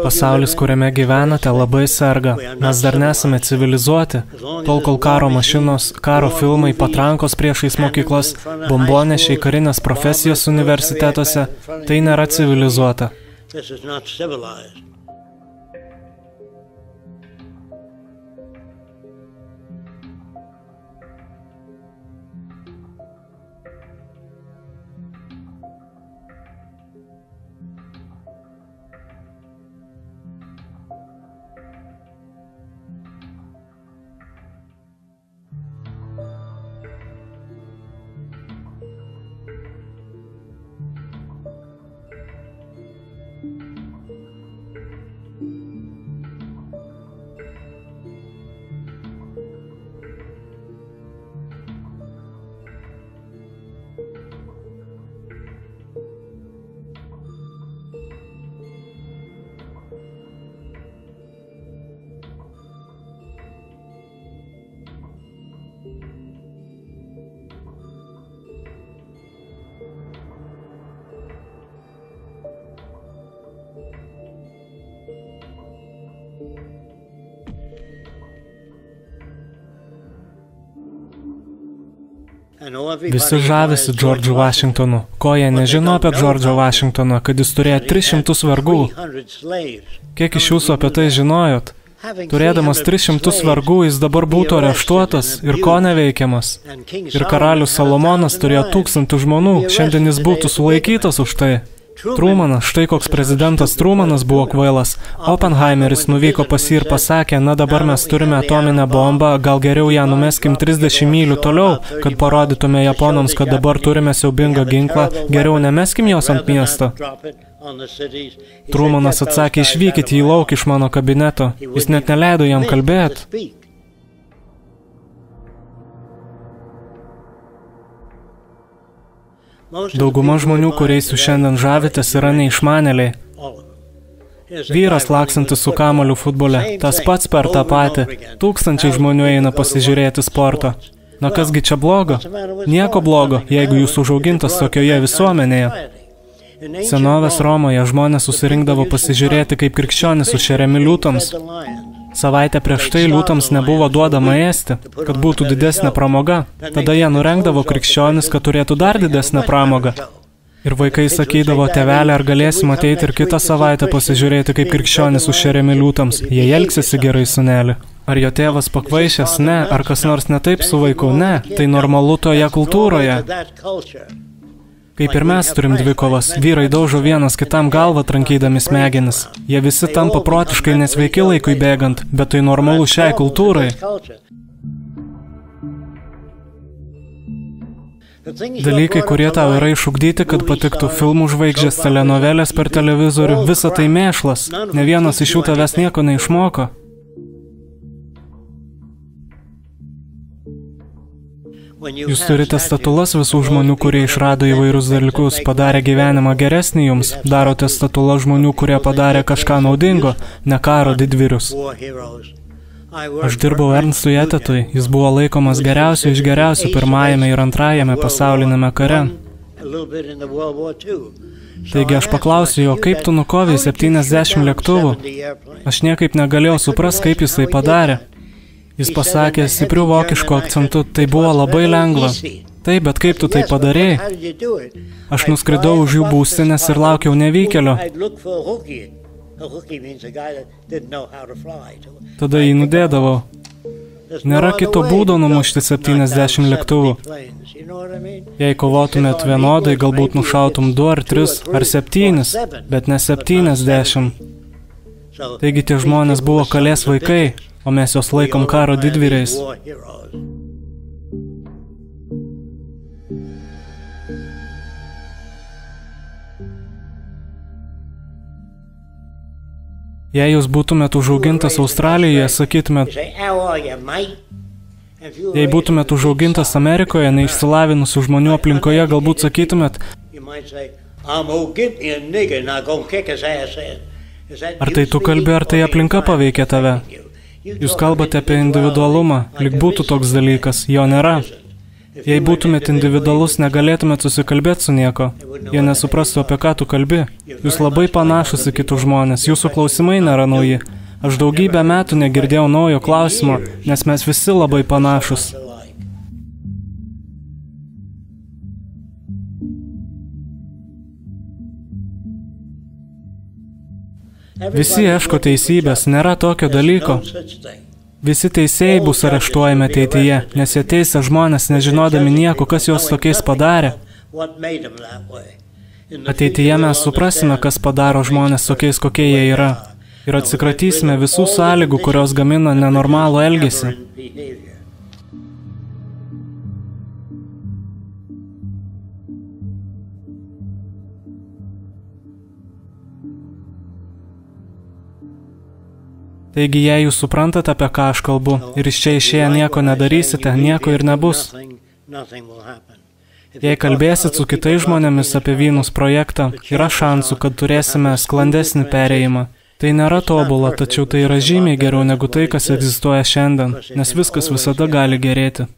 Pasaulis, kuriame gyvenate, labai serga. Mes dar nesame civilizuoti. Tol, kol karo mašinos, karo filmai, patrankos priešais mokyklas, bombonešiai, karinės profesijos universitetuose, tai nėra civilizuota. Visi žavisi Džordžu Vašingtonu. Ko jie nežino apie Džordžą Vašingtoną, kad jis turėjo 300 vergų? Kiek iš jūsų apie tai žinojot? Turėdamas 300 vergų, jis dabar būtų areštuotas ir ko neveikiamas. Ir karalius Salomonas turėjo 1000 žmonų, šiandien jis būtų sulaikytas už tai. Trumanas, štai koks prezidentas Trumanas buvo kvailas. Oppenheimeris nuvyko pas jį ir pasakė, na dabar mes turime atominę bombą, gal geriau ją numeskim 30 mylių toliau, kad parodytume japonams, kad dabar turime siaubingą ginklą, geriau nemeskim jos ant miesto. Trumanas atsakė, išvykit jį lauk iš mano kabineto, jis net neleido jam kalbėti. Dauguma žmonių, kuriais jūs šiandien žavitės, yra neišmanėliai. Vyras laksantis su kamoliu futbole, tas pats per tą patį. 1000 žmonių eina pasižiūrėti sporto. Na kasgi čia blogo? Nieko blogo, jeigu jūs užaugintas tokioje visuomenėje. Senovės Romoje žmonės susirinkdavo pasižiūrėti, kaip krikščionys sušeriami liūtams. Savaitę prieš tai liūtams nebuvo duodama ėsti, kad būtų didesnė pramoga. Tada jie nurengdavo krikščionis, kad turėtų dar didesnę pramogą. Ir vaikai sakydavo, tėvelė, ar galėsim ateiti ir kitą savaitę pasižiūrėti, kaip krikščionis sušeriami liūtams. Jie elgsiasi gerai, sūneli. Ar jo tėvas pakvaišęs? Ne. Ar kas nors netaip su vaiku? Ne. Tai normalu toje kultūroje. Kaip ir mes turim dvikovas, vyrai daužo vienas kitam galvą trankydami smegenis. Jie visi tampa protiškai nesveiki laikui bėgant, bet tai normalu šiai kultūrai. Dalykai, kurie tau yra išugdyti, kad patiktų filmų žvaigždės, telenovelės per televizorių, visa tai mėšlas. Ne vienas iš jų tavęs nieko neišmoko. Jūs turite statulas visų žmonių, kurie išrado įvairius dalykus, padarė gyvenimą geresnį jums, darote statulas žmonių, kurie padarė kažką naudingo, ne karo didvyrius. Aš dirbau Ernstui Etetui, jis buvo laikomas geriausiu iš geriausių pirmajame ir antrajame pasaulinėme kare. Taigi aš paklausiu jo, kaip tu nukovei 70 lėktuvų? Aš niekaip negalėjau suprasti, kaip jis tai padarė. Jis pasakė stipriu vokišku akcentu, tai buvo labai lengva. Taip, bet kaip tu tai padarėjai? Aš nuskridau už jų būstinės ir laukiau nevykėlio. Tada jį nudėdavau. Nėra kito būdo numušti 70 lėktuvų. Jei kovotumėt vienodai, galbūt nušautum 2 ar 3 ar 7, bet ne 70. Taigi tie žmonės buvo kalės vaikai, o mes jos laikom karo didvyriais. Jei jūs būtumėt užaugintas Australijoje, sakytumėt, jei būtumėt užaugintas Amerikoje, neišsilavinusių žmonių aplinkoje, galbūt sakytumėt, ar tai tu kalbi, ar tai aplinka paveikia tave? Jūs kalbate apie individualumą, lyg būtų toks dalykas, jo nėra. Jei būtumėt individualus, negalėtumėt susikalbėti su nieko. Jie nesuprastų, apie ką tu kalbi. Jūs labai panašus į kitus žmonės, jūsų klausimai nėra nauji. Aš daugybę metų negirdėjau naujo klausimo, nes mes visi labai panašus. Visi ieško teisybės, nėra tokio dalyko. Visi teisėjai bus areštuojami ateityje, nes jie teisia žmonės nežinodami nieko, kas juos tokiais padarė. Ateityje mes suprasime, kas padaro žmonės tokiais, kokie jie yra. Ir atsikratysime visų sąlygų, kurios gamina nenormalų elgesį. Taigi, jei jūs suprantate, apie ką aš kalbu, ir iš čia išėję nieko nedarysite, nieko ir nebus. Jei kalbėsit su kitais žmonėmis apie Vynus projektą, yra šansų, kad turėsime sklandesnį perėjimą. Tai nėra tobula, tačiau tai yra žymiai geriau negu tai, kas egzistuoja šiandien, nes viskas visada gali gerėti.